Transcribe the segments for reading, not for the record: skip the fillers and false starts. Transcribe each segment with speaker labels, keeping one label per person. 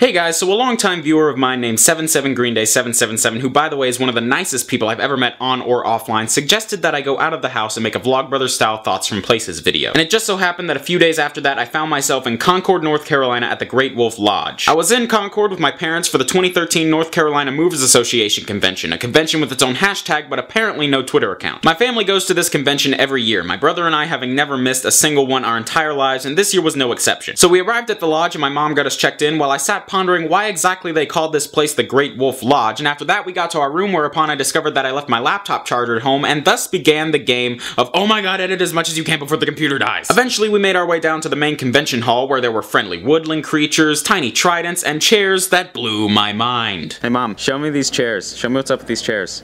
Speaker 1: Hey guys, so a longtime viewer of mine named 77GreenDay777, who by the way is one of the nicest people I've ever met on or offline, suggested that I go out of the house and make a Vlogbrothers style Thoughts from Places video. And it just so happened that a few days after that I found myself in Concord, North Carolina at the Great Wolf Lodge. I was in Concord with my parents for the 2013 North Carolina Movers Association convention, a convention with its own hashtag but apparently no Twitter account. My family goes to this convention every year, my brother and I having never missed a single one our entire lives, and this year was no exception. So we arrived at the lodge and my mom got us checked in while I sat pondering why exactly they called this place the Great Wolf Lodge, and after that we got to our room, whereupon I discovered that I left my laptop charger at home, and thus began the game of oh my god, edit as much as you can before the computer dies. Eventually we made our way down to the main convention hall where there were friendly woodland creatures, tiny tridents, and chairs that blew my mind. Hey mom, show me these chairs. Show me what's up with these chairs.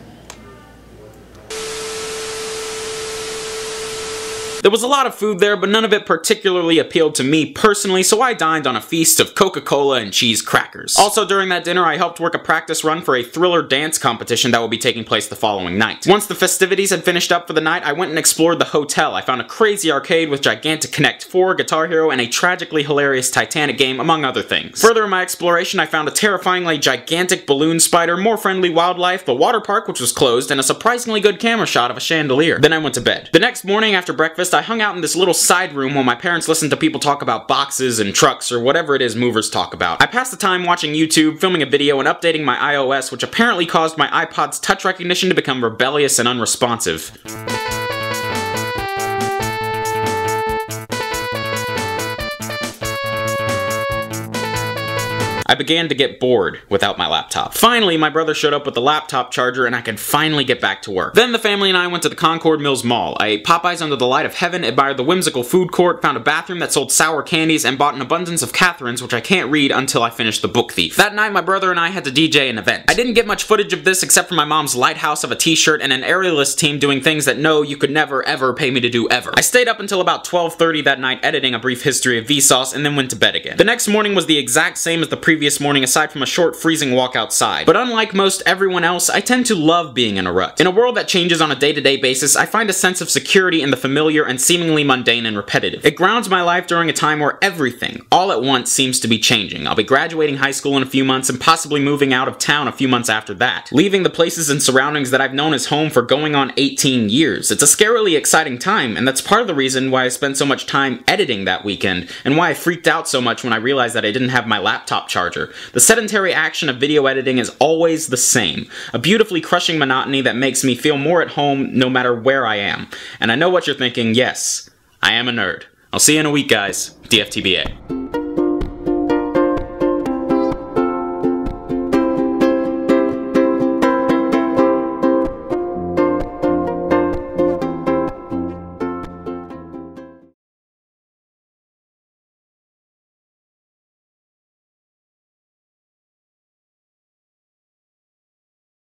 Speaker 1: There was a lot of food there, but none of it particularly appealed to me personally, so I dined on a feast of Coca-Cola and cheese crackers. Also during that dinner, I helped work a practice run for a thriller dance competition that will be taking place the following night. Once the festivities had finished up for the night, I went and explored the hotel. I found a crazy arcade with gigantic Connect 4, Guitar Hero, and a tragically hilarious Titanic game, among other things. Further in my exploration, I found a terrifyingly gigantic balloon spider, more friendly wildlife, the water park which was closed, and a surprisingly good camera shot of a chandelier. Then I went to bed. The next morning after breakfast, I hung out in this little side room while my parents listened to people talk about boxes and trucks or whatever it is movers talk about. I passed the time watching YouTube, filming a video, and updating my iOS, which apparently caused my iPod's touch recognition to become rebellious and unresponsive. I began to get bored without my laptop. Finally, my brother showed up with the laptop charger and I could finally get back to work. Then the family and I went to the Concord Mills Mall. I ate Popeyes under the light of heaven, admired the whimsical food court, found a bathroom that sold sour candies, and bought an abundance of Catherines, which I can't read until I finish The Book Thief. That night, my brother and I had to DJ an event. I didn't get much footage of this except for my mom's lighthouse of a t-shirt and an aerialist team doing things that no, you could never ever pay me to do ever. I stayed up until about 12:30 that night editing A Brief History of Vsauce and then went to bed again. The next morning was the exact same as the previous morning aside from a short freezing walk outside. But unlike most everyone else, I tend to love being in a rut. In a world that changes on a day-to-day basis, I find a sense of security in the familiar and seemingly mundane and repetitive. It grounds my life during a time where everything, all at once, seems to be changing. I'll be graduating high school in a few months and possibly moving out of town a few months after that, leaving the places and surroundings that I've known as home for going on 18 years. It's a scarily exciting time, and that's part of the reason why I spent so much time editing that weekend, and why I freaked out so much when I realized that I didn't have my laptop charger. The sedentary action of video editing is always the same, a beautifully crushing monotony that makes me feel more at home no matter where I am. And I know what you're thinking, yes, I am a nerd. I'll see you in a week, guys. DFTBA.